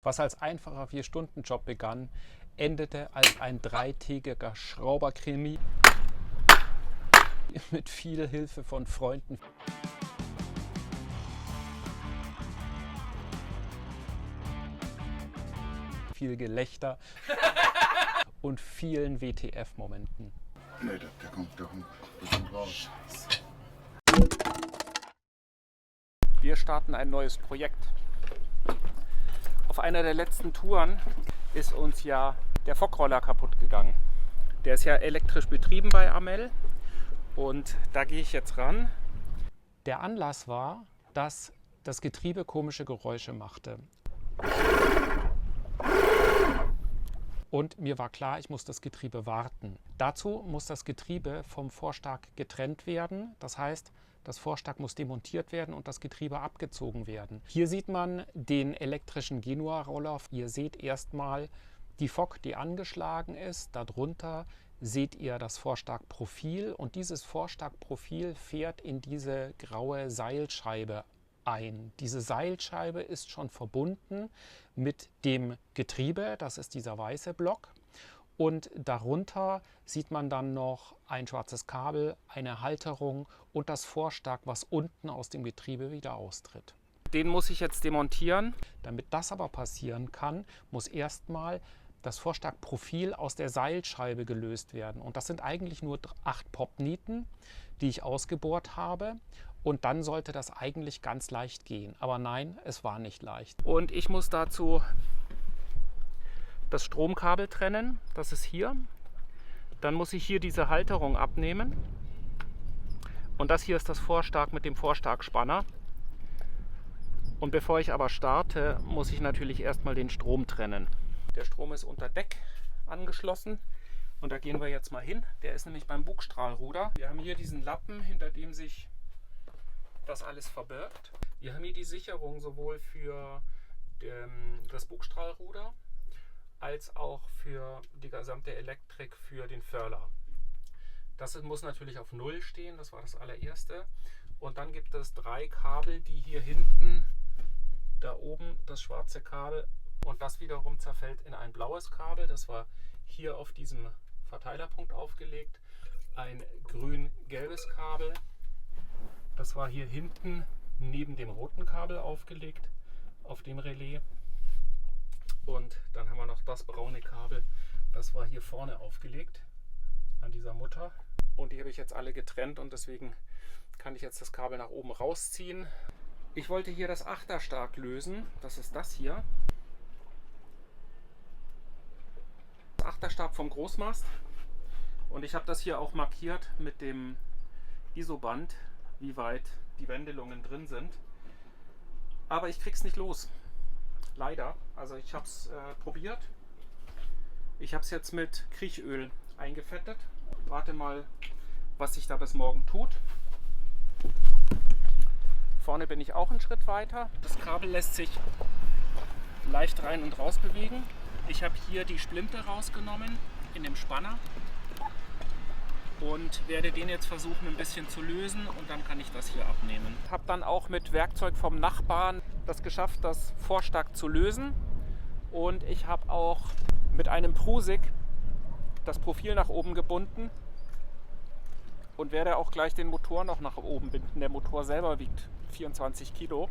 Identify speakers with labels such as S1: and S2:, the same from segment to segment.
S1: Was als einfacher 4-Stunden-Job begann, endete als ein 3-tägiger Schrauberkrimi mit viel Hilfe von Freunden. Viel Gelächter und vielen WTF-Momenten.
S2: Nee, der kommt bestimmt raus.
S1: Wir starten ein neues Projekt. Auf einer der letzten Touren ist uns ja der Fockroller kaputt gegangen. Der ist ja elektrisch betrieben bei Amel und da gehe ich jetzt ran. Der Anlass war, dass das Getriebe komische Geräusche machte. Und mir war klar, ich muss das Getriebe warten. Dazu muss das Getriebe vom Vorstark getrennt werden. Das heißt, das Vorstark muss demontiert werden und das Getriebe abgezogen werden. Hier sieht man den elektrischen Genua-Roller. Ihr seht erstmal die Fock, die angeschlagen ist. Darunter seht ihr das Vorstarkprofil und dieses Vorstarkprofil fährt in diese graue Seilscheibe ein. Diese Seilscheibe ist schon verbunden mit dem Getriebe, das ist dieser weiße Block. Und darunter sieht man dann noch ein schwarzes Kabel, eine Halterung und das Vorstark, was unten aus dem Getriebe wieder austritt. Den muss ich jetzt demontieren. Damit das aber passieren kann, muss erstmal das Vorstarkprofil aus der Seilscheibe gelöst werden. Und das sind eigentlich nur 8 Popnieten, die ich ausgebohrt habe. Und dann sollte das eigentlich ganz leicht gehen. Aber nein, es war nicht leicht. Und ich muss dazu das Stromkabel trennen, das ist hier. Dann muss ich hier diese Halterung abnehmen. Und das hier ist das Vorstark mit dem Vorstarkspanner. Und bevor ich aber starte, muss ich natürlich erstmal den Strom trennen. Der Strom ist unter Deck angeschlossen. Und da gehen wir jetzt mal hin. Der ist nämlich beim Bugstrahlruder. Wir haben hier diesen Lappen, hinter dem sich das alles verbirgt. Wir haben hier die Sicherung sowohl für das Bugstrahlruder als auch für die gesamte Elektrik für den Förler. Das muss natürlich auf 0 stehen, das war das allererste. Und dann gibt es 3 Kabel, die hier hinten, da oben das schwarze Kabel und das wiederum zerfällt in ein blaues Kabel. Das war hier auf diesem Verteilerpunkt aufgelegt. Ein grün-gelbes Kabel. Das war hier hinten neben dem roten Kabel aufgelegt, auf dem Relais. Und dann haben wir noch das braune Kabel, das war hier vorne aufgelegt, an dieser Mutter. Und die habe ich jetzt alle getrennt und deswegen kann ich jetzt das Kabel nach oben rausziehen. Ich wollte hier das Achterstark lösen, das ist das hier. Das Achterstark vom Großmast. Und ich habe das hier auch markiert mit dem Isoband, wie weit die Wendelungen drin sind. Aber ich krieg's nicht los. Leider. Also ich habe es probiert. Ich habe es jetzt mit Kriechöl eingefettet. Warte mal, was sich da bis morgen tut. Vorne bin ich auch einen Schritt weiter. Das Kabel lässt sich leicht rein und raus bewegen. Ich habe hier die Splinte rausgenommen in dem Spanner und werde den jetzt versuchen ein bisschen zu lösen und dann kann ich das hier abnehmen. Ich habe dann auch mit Werkzeug vom Nachbarn das geschafft, das Vorstark zu lösen und ich habe auch mit einem Prusik das Profil nach oben gebunden und werde auch gleich den Motor noch nach oben binden. Der Motor selber wiegt 24 Kilo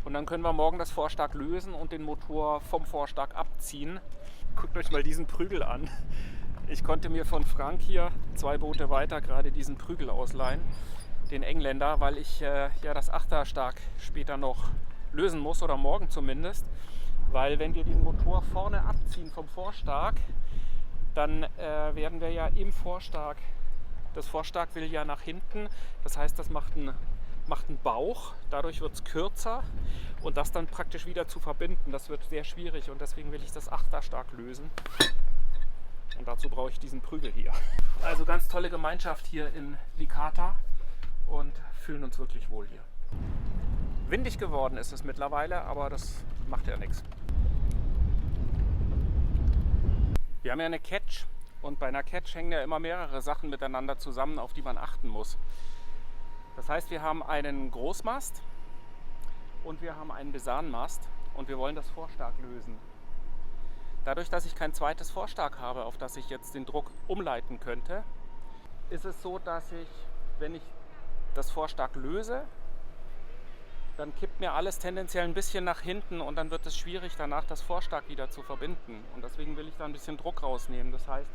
S1: und dann können wir morgen das Vorstark lösen und den Motor vom Vorstark abziehen. Guckt euch mal diesen Prügel an. Ich konnte mir von Frank hier 2 Boote weiter gerade diesen Prügel ausleihen, den Engländer, weil ich ja das Achterstark später noch lösen muss oder morgen zumindest, weil wenn wir den Motor vorne abziehen vom Vorstark, dann werden wir ja im Vorstark, das Vorstark will ja nach hinten, das heißt, das macht einen Bauch, dadurch wird es kürzer und das dann praktisch wieder zu verbinden, das wird sehr schwierig und deswegen will ich das Achterstark lösen. Und dazu brauche ich diesen Prügel hier. Also ganz tolle Gemeinschaft hier in Licata und fühlen uns wirklich wohl hier. Windig geworden ist es mittlerweile, aber das macht ja nichts. Wir haben ja eine Ketch und bei einer Ketch hängen ja immer mehrere Sachen miteinander zusammen, auf die man achten muss. Das heißt, wir haben einen Großmast und wir haben einen Besanmast und wir wollen das Vorstark lösen. Dadurch, dass ich kein zweites Vorstark habe, auf das ich jetzt den Druck umleiten könnte, ist es so, dass ich, wenn ich das Vorstark löse, dann kippt mir alles tendenziell ein bisschen nach hinten und dann wird es schwierig, danach das Vorstark wieder zu verbinden. Und deswegen will ich da ein bisschen Druck rausnehmen. Das heißt,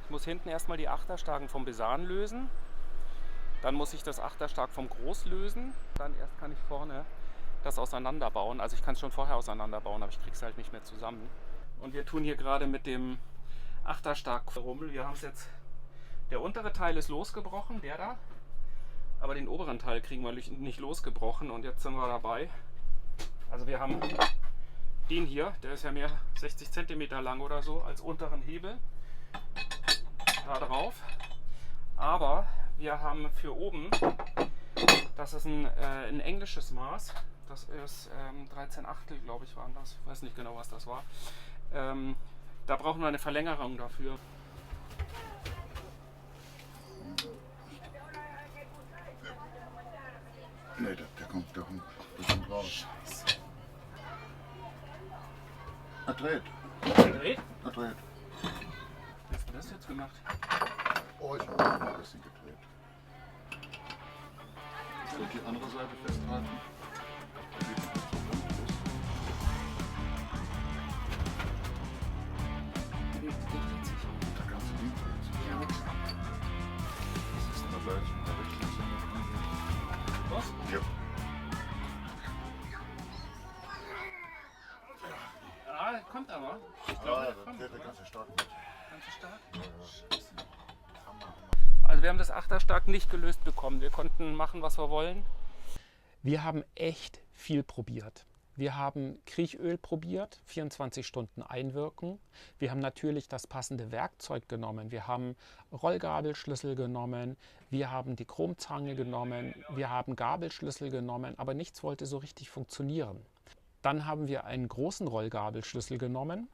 S1: ich muss hinten erstmal die Achterstarken vom Besan lösen, dann muss ich das Achterstark vom Groß lösen, dann erst kann ich vorne das auseinanderbauen. Also ich kann es schon vorher auseinanderbauen, aber ich kriege es halt nicht mehr zusammen. Und wir tun hier gerade mit dem Achterstark rum. Wir haben es jetzt, der untere Teil ist losgebrochen, der da. Aber den oberen Teil kriegen wir nicht losgebrochen und jetzt sind wir dabei. Also wir haben den hier, der ist ja mehr 60 cm lang oder so, als unteren Hebel da drauf. Aber wir haben für oben, das ist ein englisches Maß, das ist 13 Achtel, glaube ich, waren das. Ich weiß nicht genau, was das war. Da brauchen wir eine Verlängerung dafür.
S2: Nee, der kommt raus. Er dreht.
S1: Gedreht?
S2: Er dreht.
S1: Wie hast du das jetzt gemacht?
S2: Oh, ich habe noch ein bisschen gedreht. Ich will die andere Seite festhalten. Da kannst du hinten. Ja, nichts. Das ist in der gleichen Richtung.
S1: Was?
S2: Ja.
S1: Ah, kommt aber. Ich glaube, der
S2: Dann
S1: kommt.
S2: dreht der ganze stark mit.
S1: Ganz stark.
S2: Ja.
S1: Also wir haben das Achterstark nicht gelöst bekommen. Wir konnten machen, was wir wollen. Wir haben echt viel probiert. Wir haben Kriechöl probiert, 24 Stunden einwirken. Wir haben natürlich das passende Werkzeug genommen. Wir haben Rollgabelschlüssel genommen, wir haben die Chromzange genommen, wir haben Gabelschlüssel genommen, aber nichts wollte so richtig funktionieren. Dann haben wir einen großen Rollgabelschlüssel genommen.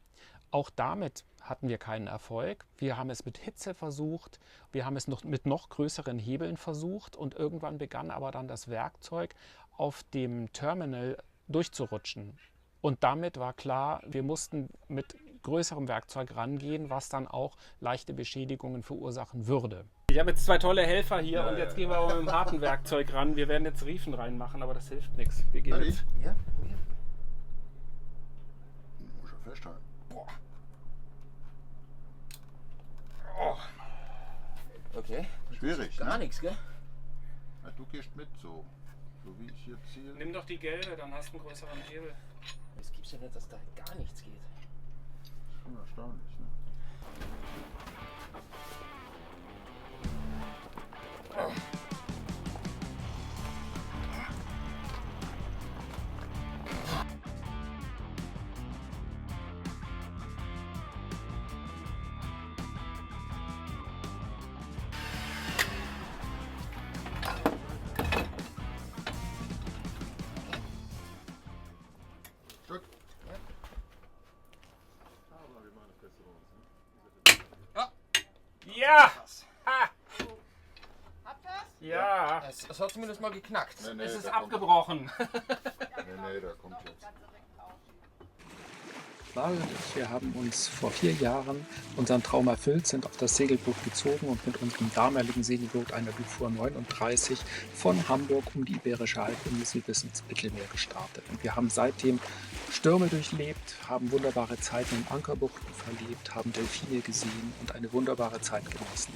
S1: Auch damit hatten wir keinen Erfolg. Wir haben es mit Hitze versucht, wir haben es mit noch größeren Hebeln versucht und irgendwann begann aber dann das Werkzeug auf dem Terminal durchzurutschen. Und damit war klar, wir mussten mit größerem Werkzeug rangehen, was dann auch leichte Beschädigungen verursachen würde. Ich habe jetzt zwei tolle Helfer hier und jetzt gehen wir aber mit dem harten Werkzeug ran. Wir werden jetzt Riefen reinmachen, aber das hilft nichts. Wir gehen jetzt.
S3: Ja?
S2: Muss ich festhalten. Boah.
S1: Oh.
S3: Okay.
S2: Schwierig,
S3: Gar
S2: ne?
S3: nichts, gell?
S2: Ja, du gehst mit so. So wie ich jetzt hier.
S1: Nimm doch die gelbe, dann hast du einen größeren Hebel.
S3: Es gibt ja nicht, dass da gar nichts geht.
S2: Schon erstaunlich, ne? Stück.
S1: Ja! Ha!
S4: Habt ihr's?
S1: Ja!
S3: Es hat zumindest mal geknackt.
S2: Nee, nee,
S1: Es ist
S2: der kommt.
S1: abgebrochen.
S2: Nee, der kommt jetzt.
S5: Lara und ich, wir haben uns vor 4 Jahren unseren Traum erfüllt, sind auf das Segelboot gezogen und mit unserem damaligen Segelboot, einer Dufour 39, von Hamburg um die Iberische Halbinsel bis ins Mittelmeer gestartet. Und wir haben seitdem Stürme durchlebt, haben wunderbare Zeiten in Ankerbuchten verlebt, haben Delfine gesehen und eine wunderbare Zeit genossen.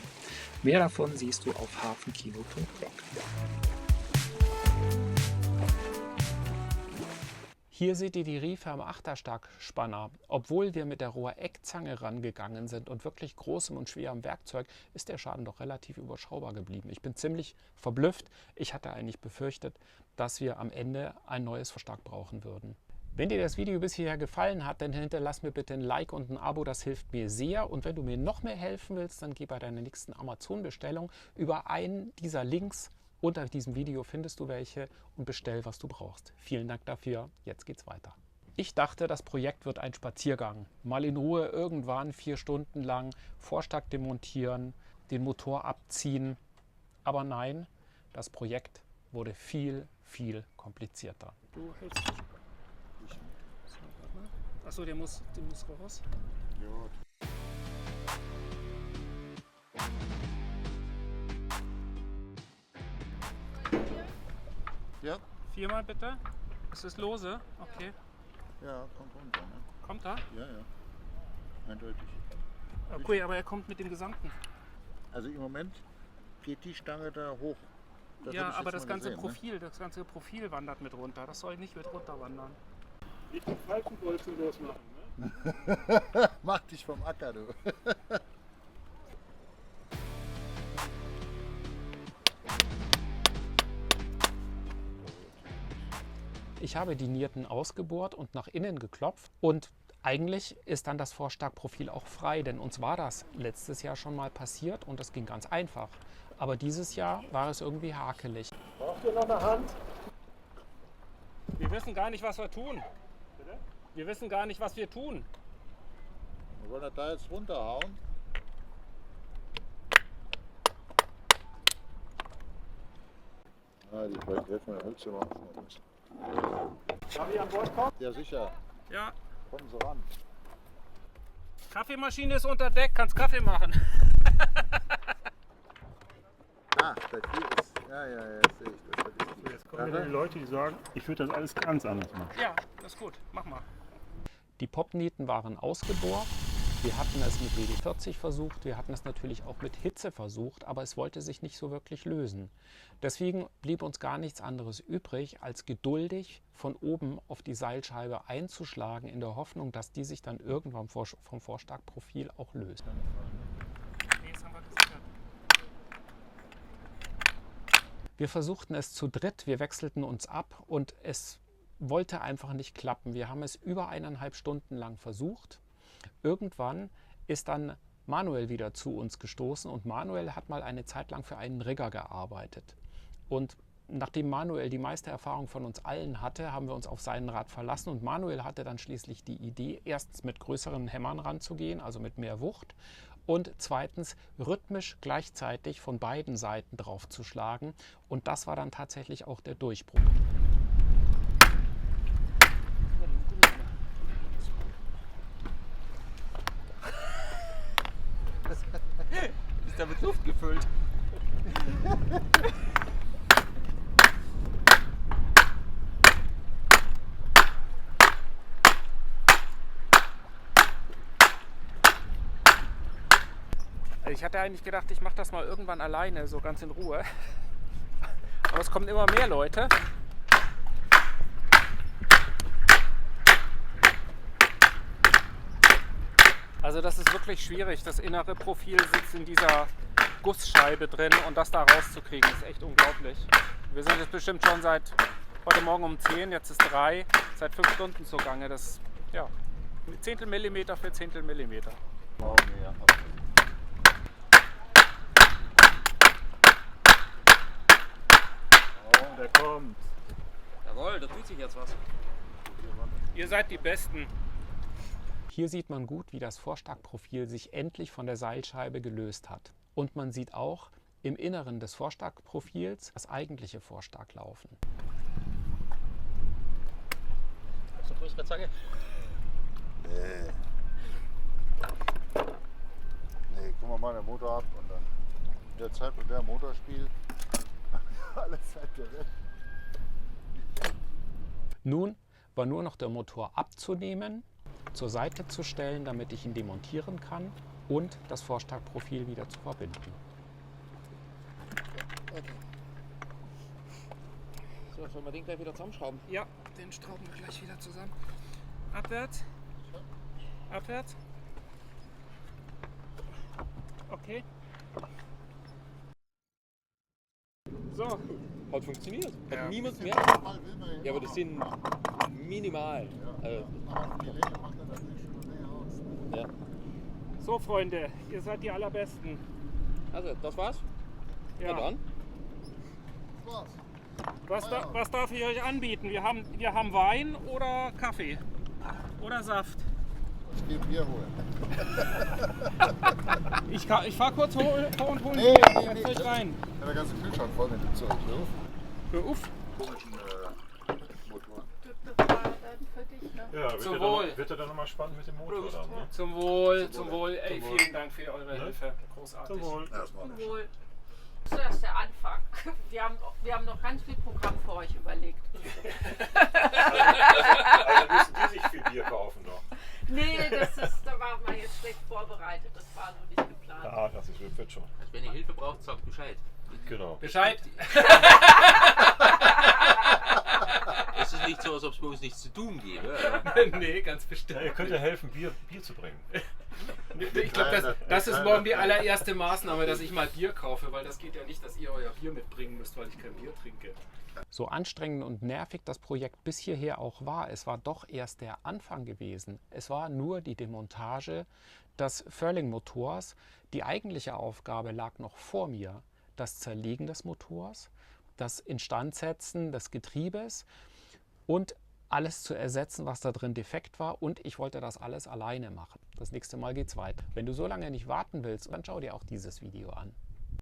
S5: Mehr davon siehst du auf hafenkino.blog. Hier seht ihr die Riefe am Achterstarkspanner. Obwohl wir mit der Rohreckzange rangegangen sind und wirklich großem und schwerem Werkzeug, ist der Schaden doch relativ überschaubar geblieben. Ich bin ziemlich verblüfft. Ich hatte eigentlich befürchtet, dass wir am Ende ein neues Verstärk brauchen würden. Wenn dir das Video bis hierher gefallen hat, dann hinterlass mir bitte ein Like und ein Abo, das hilft mir sehr. Und wenn du mir noch mehr helfen willst, dann geh bei deiner nächsten Amazon-Bestellung über einen dieser Links. Unter diesem Video findest du welche und bestell, was du brauchst. Vielen Dank dafür. Jetzt geht's weiter. Ich dachte, das Projekt wird ein Spaziergang. Mal in Ruhe irgendwann 4 Stunden lang Vorstark demontieren, den Motor abziehen. Aber nein, das Projekt wurde viel, viel komplizierter. Du hältst dich. So.
S1: Achso, der muss raus.
S2: Gut. Ja,
S1: 4-mal bitte. Ist es lose? Okay.
S2: ja, kommt runter. Ne?
S1: Kommt er?
S2: Ja, ja. Eindeutig.
S1: Okay, aber er kommt mit dem Gesamten.
S2: Also im Moment geht die Stange da hoch. Das
S1: Ja,
S2: hab ich
S1: aber
S2: jetzt
S1: das
S2: mal
S1: ganze
S2: gesehen,
S1: Profil, das ganze Profil wandert mit runter. Das soll nicht mit runter wandern.
S5: Nicht den falschen Bolzen losmachen, ne?
S2: Ne? Mach dich vom Acker, du.
S1: Ich habe die Nierten ausgebohrt und nach innen geklopft und eigentlich ist dann das Vorstarkprofil auch frei, denn uns war das letztes Jahr schon mal passiert und das ging ganz einfach. Aber dieses Jahr war es irgendwie hakelig.
S5: Braucht ihr noch eine Hand? Wir wissen gar nicht, was wir tun. Bitte? Wir wissen gar nicht, was wir tun.
S2: Wir wollen das da jetzt runterhauen. Ah, die beiden helfen mir Hölzer machen.
S5: Darf ich an Bord kommen?
S2: Ja, sicher.
S1: Ja,
S2: Kommen Sie ran.
S1: Kaffeemaschine ist unter Deck, kannst Kaffee machen.
S2: Ah, das hier ist. Ja, jetzt sehe ich das. Das ist die
S5: Jetzt kommen wieder die Leute, die sagen, ich würde das alles ganz anders machen.
S1: Ja, das ist gut, mach mal. Die Popnieten waren ausgebohrt. Wir hatten es mit WD-40 versucht, wir hatten es natürlich auch mit Hitze versucht, aber es wollte sich nicht so wirklich lösen. Deswegen blieb uns gar nichts anderes übrig, als geduldig von oben auf die Seilscheibe einzuschlagen, in der Hoffnung, dass die sich dann irgendwann vom Vorstarkprofil auch löst. Wir versuchten es zu dritt, wir wechselten uns ab und es wollte einfach nicht klappen. Wir haben es über 1,5 Stunden lang versucht. Irgendwann ist dann Manuel wieder zu uns gestoßen und Manuel hat mal eine Zeit lang für einen Rigger gearbeitet. Und nachdem Manuel die meiste Erfahrung von uns allen hatte, haben wir uns auf seinen Rat verlassen und Manuel hatte dann schließlich die Idee, erstens mit größeren Hämmern ranzugehen, also mit mehr Wucht, und zweitens rhythmisch gleichzeitig von beiden Seiten drauf zu schlagen und das war dann tatsächlich auch der Durchbruch.
S3: Ist da mit Luft gefüllt?
S1: Ich hatte eigentlich gedacht, ich mache das mal irgendwann alleine, so ganz in Ruhe. Aber es kommen immer mehr Leute. Also das ist wirklich schwierig. Das innere Profil sitzt in dieser Gussscheibe drin und das da rauszukriegen ist echt unglaublich. Wir sind jetzt bestimmt schon seit heute Morgen um 10, jetzt ist 3, seit 5 Stunden zugange. Das ja, Zehntel Millimeter für Zehntel Millimeter.
S2: Wow, ja.
S5: Oh, der kommt.
S3: Jawohl, da tut sich jetzt was.
S1: Ihr seid die Besten. Hier sieht man gut, wie das Vorstarkprofil sich endlich von der Seilscheibe gelöst hat. Und man sieht auch im Inneren des Vorstarkprofils das eigentliche Vorstarklaufen.
S3: Hast du eine größere Zange?
S2: Nee, gucken wir mal den Motor ab und dann in der Zeit, wo der Motor spielt, alle Zeit der Welt.
S1: Nun war nur noch der Motor abzunehmen, zur Seite zu stellen, damit ich ihn demontieren kann und das Vorstarkprofil wieder zu verbinden.
S3: Okay. So, sollen wir den gleich wieder zusammenschrauben?
S1: Ja, den schrauben wir gleich wieder zusammen. Abwärts. Abwärts. Okay. So.
S3: Hat funktioniert. Hat
S1: Ja.
S3: niemand mehr.
S2: Mal will man
S3: Ja, aber das sind minimal. Also,
S2: aber die Länge macht dann natürlich schon eine Menge aus. Ne?
S3: ja.
S1: So, Freunde, ihr seid die Allerbesten.
S3: Also, das war's.
S1: Ja.
S3: Na dann.
S2: Das war's.
S1: Was darf ich euch anbieten? Wir haben Wein oder Kaffee oder Saft.
S2: Ich gehe Bier holen.
S1: Ich fahr kurz vor und hol
S2: Nee,
S1: Bier.
S2: nee,
S1: Setzt
S2: nee.
S1: euch rein.
S2: Ja, der ganze Kühlschrank voll mit dem Zeug. Ne?
S1: Hör auf.
S2: Komischen Motoren.
S4: Das war dann für fertig. Ne?
S2: Ja,
S1: Zum Wohl.
S2: Wird er dann nochmal spannend mit dem Motor dann, ne?
S1: Zum Wohl, zum Wohl. Ey,
S2: Zum Wohl.
S1: vielen Dank für eure Hilfe. Großartig.
S2: Zum Wohl.
S4: Zum Wohl. Das ist erst der Anfang. Wir haben noch ganz viel Programm für euch überlegt.
S2: Also müssen die sich viel Bier kaufen noch.
S4: Nee, da waren wir jetzt schlecht vorbereitet. Das war so nicht geplant.
S2: Ja, das wird schon.
S3: Also wenn ihr Hilfe braucht, sagt Bescheid.
S2: Genau.
S1: Bescheid.
S3: Es ist nicht so, als ob es bei uns nichts zu tun gäbe.
S1: Nee, ganz
S2: Ja,
S1: bestimmt.
S2: ihr könnt ja helfen, Bier zu bringen.
S1: Ich glaube, das ist morgen die allererste Maßnahme, dass ich mal Bier kaufe, weil das geht ja nicht, dass ihr euer Bier mitbringen müsst, weil ich kein Bier trinke. So anstrengend und nervig das Projekt bis hierher auch war, es war doch erst der Anfang gewesen. Es war nur die Demontage des Furling-Motors. Die eigentliche Aufgabe lag noch vor mir. Das Zerlegen des Motors, das Instandsetzen des Getriebes und alles zu ersetzen, was da drin defekt war, und ich wollte das alles alleine machen. Das nächste Mal geht's weiter. Wenn du so lange nicht warten willst, dann schau dir auch dieses Video an.